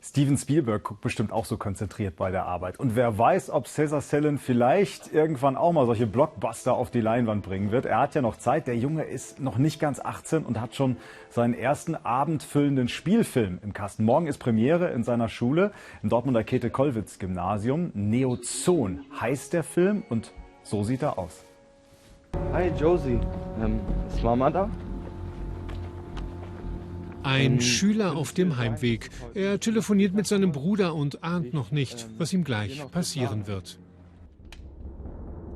Steven Spielberg guckt bestimmt auch so konzentriert bei der Arbeit. Und wer weiß, ob Cesar Sellen vielleicht irgendwann auch mal solche Blockbuster auf die Leinwand bringen wird. Er hat ja noch Zeit. Der Junge ist noch nicht ganz 18 und hat schon seinen ersten abendfüllenden Spielfilm im Kasten. Morgen ist Premiere in seiner Schule im Dortmunder Käthe-Kollwitz-Gymnasium. Neozon heißt der Film und so sieht er aus. Hi Josie, ist Mama da? Ein Schüler auf dem Heimweg. Er telefoniert mit seinem Bruder und ahnt noch nicht, was ihm gleich passieren wird.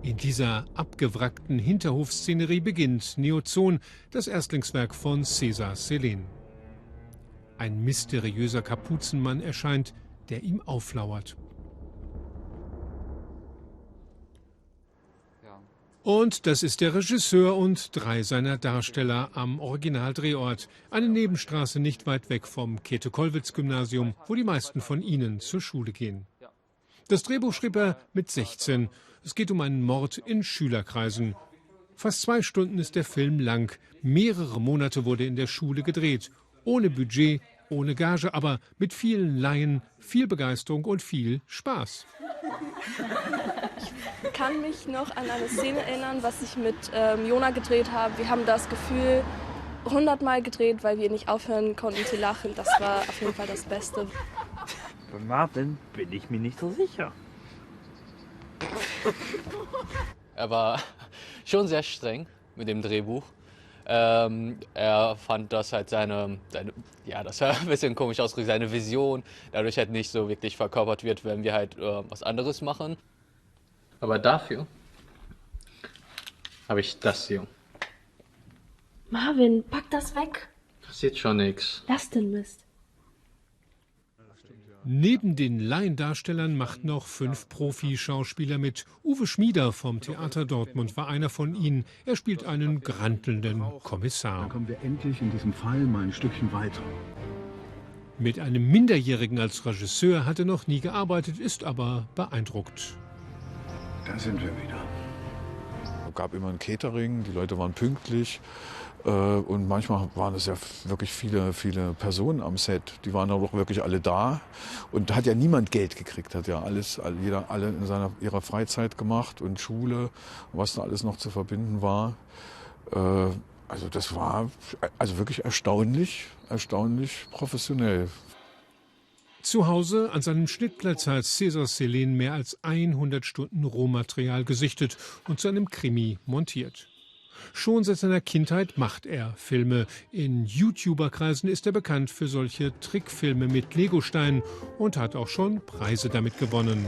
In dieser abgewrackten Hinterhofszenerie beginnt Neozon, das Erstlingswerk von Cesar Sellen. Ein mysteriöser Kapuzenmann erscheint, der ihm auflauert. Und das ist der Regisseur und 3 seiner Darsteller am Originaldrehort. Eine Nebenstraße nicht weit weg vom Käthe-Kollwitz-Gymnasium, wo die meisten von ihnen zur Schule gehen. Das Drehbuch schrieb er mit 16. Es geht um einen Mord in Schülerkreisen. Fast 2 Stunden ist der Film lang. Mehrere Monate wurde in der Schule gedreht. Ohne Budget, ohne Gage, aber mit vielen Laien, viel Begeisterung und viel Spaß. Ich kann mich noch an eine Szene erinnern, was ich mit Jona gedreht habe. Wir haben das Gefühl 100-mal gedreht, weil wir nicht aufhören konnten zu lachen. Das war auf jeden Fall das Beste. Bei Martin bin ich mir nicht so sicher. Er war schon sehr streng mit dem Drehbuch. Er fand das halt das war ein bisschen komisch ausgedrückt, seine Vision dadurch halt nicht so wirklich verkörpert wird, wenn wir halt was anderes machen. Aber dafür habe ich das hier. Marvin, pack das weg. Passiert schon nichts. Lass den Mist. Neben den Laiendarstellern machten noch 5 Profi-Schauspieler mit. Uwe Schmieder vom Theater Dortmund war einer von ihnen. Er spielt einen grantelnden Kommissar. Dann kommen wir endlich in diesem Fall mal ein Stückchen weiter. Mit einem Minderjährigen als Regisseur hat er noch nie gearbeitet, ist aber beeindruckt. Da sind wir wieder. Es gab immer ein Catering, die Leute waren pünktlich. Und manchmal waren es ja wirklich viele Personen am Set. Die waren auch wirklich alle da. Und da hat ja niemand Geld gekriegt. Hat ja alle in ihrer Freizeit gemacht und Schule, was da alles noch zu verbinden war. Also das war wirklich erstaunlich professionell. Zu Hause an seinem Schnittplatz hat Cesar Sellen mehr als 100 Stunden Rohmaterial gesichtet und zu einem Krimi montiert. Schon seit seiner Kindheit macht er Filme. In YouTuber-Kreisen ist er bekannt für solche Trickfilme mit Legosteinen und hat auch schon Preise damit gewonnen.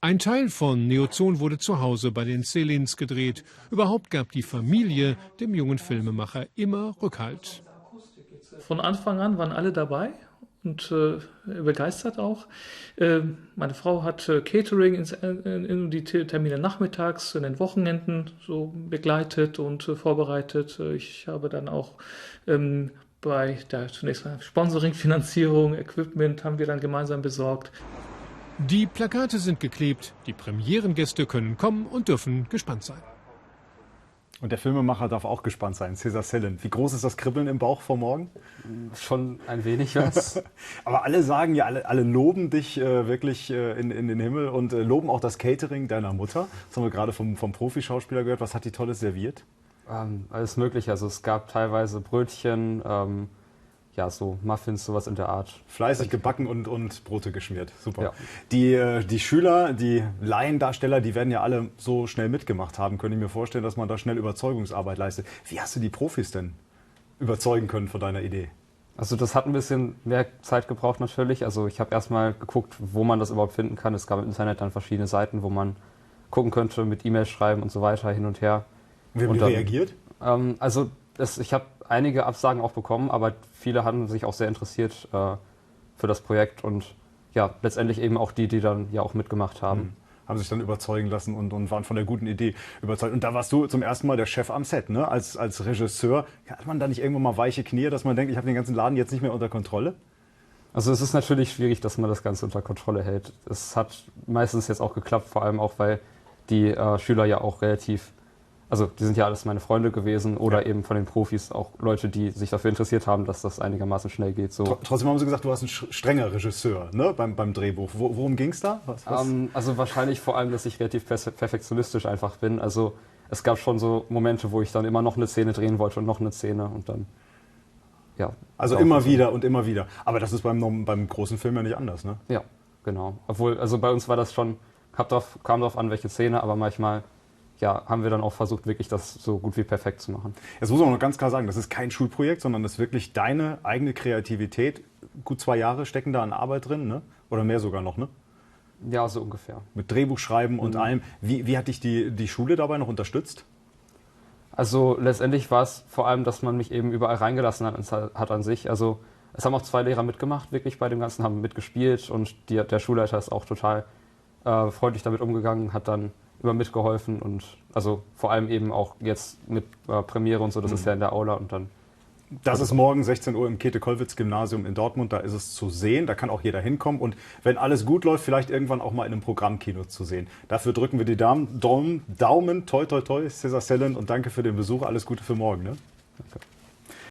Ein Teil von Neozon wurde zu Hause bei den Sellens gedreht. Überhaupt gab die Familie dem jungen Filmemacher immer Rückhalt. Von Anfang an waren alle dabei und begeistert auch. Meine Frau hat Catering in die Termine nachmittags, in den Wochenenden so begleitet und vorbereitet. Ich habe dann auch bei der zunächst mal Sponsoring, Finanzierung, Equipment haben wir dann gemeinsam besorgt. Die Plakate sind geklebt, die Premierengäste können kommen und dürfen gespannt sein. Und der Filmemacher darf auch gespannt sein, Cesar Sellen. Wie groß ist das Kribbeln im Bauch vor morgen? Schon ein wenig was. Aber alle sagen ja, alle loben dich wirklich in den Himmel und loben auch das Catering deiner Mutter. Das haben wir gerade vom Profischauspieler gehört. Was hat die Tolles serviert? Alles Mögliche. Also es gab teilweise Brötchen, so Muffins, sowas in der Art. Fleißig gebacken und Brote geschmiert. Super. Ja. Die Schüler, die Laiendarsteller, die werden ja alle so schnell mitgemacht haben. Könnte ich mir vorstellen, dass man da schnell Überzeugungsarbeit leistet. Wie hast du die Profis denn überzeugen können von deiner Idee? Also das hat ein bisschen mehr Zeit gebraucht natürlich. Also ich habe erstmal geguckt, wo man das überhaupt finden kann. Es gab im Internet dann verschiedene Seiten, wo man gucken könnte, mit E-Mails schreiben und so weiter, hin und her. Wie haben die reagiert? Ich habe einige Absagen auch bekommen, aber viele hatten sich auch sehr interessiert für das Projekt und ja, letztendlich eben auch die dann ja auch mitgemacht haben. Haben sich dann überzeugen lassen und waren von der guten Idee überzeugt. Und da warst du zum ersten Mal der Chef am Set, ne? Als Regisseur. Hat man da nicht irgendwann mal weiche Knie, dass man denkt, ich habe den ganzen Laden jetzt nicht mehr unter Kontrolle? Also es ist natürlich schwierig, dass man das Ganze unter Kontrolle hält. Es hat meistens jetzt auch geklappt, vor allem auch, weil die Schüler ja auch relativ Also die sind ja alles meine Freunde gewesen oder eben von den Profis auch Leute, die sich dafür interessiert haben, dass das einigermaßen schnell geht. So. Trotzdem haben Sie gesagt, du warst ein strenger Regisseur, ne? beim Drehbuch. Worum ging es da? Was? Also wahrscheinlich vor allem, dass ich relativ perfektionistisch einfach bin. Also es gab schon so Momente, wo ich dann immer noch eine Szene drehen wollte und noch eine Szene und dann, ja. Also immer wieder und immer wieder. Aber das ist beim großen Film ja nicht anders, ne? Ja, genau. Obwohl, also bei uns war das schon, kam drauf an, welche Szene, aber manchmal haben wir dann auch versucht, wirklich das so gut wie perfekt zu machen. Jetzt muss man noch ganz klar sagen, das ist kein Schulprojekt, sondern das ist wirklich deine eigene Kreativität. Gut 2 Jahre stecken da an Arbeit drin, ne? Oder mehr sogar noch, ne? Ja, so ungefähr. Mit Drehbuchschreiben und allem. Wie hat dich die Schule dabei noch unterstützt? Also letztendlich war es vor allem, dass man mich eben überall reingelassen hat an sich. Also es haben auch 2 Lehrer mitgemacht, wirklich bei dem Ganzen, haben mitgespielt und der Schulleiter ist auch total freundlich damit umgegangen, hat dann immer mitgeholfen und also vor allem eben auch jetzt mit Premiere und so, das ist ja in der Aula und dann. Das ist morgen 16 Uhr im Käthe-Kollwitz-Gymnasium in Dortmund, da ist es zu sehen, da kann auch jeder hinkommen und wenn alles gut läuft, vielleicht irgendwann auch mal in einem Programmkino zu sehen. Dafür drücken wir die Daumen, toi toi toi, César Sellen und danke für den Besuch, alles Gute für morgen. Ne? Danke.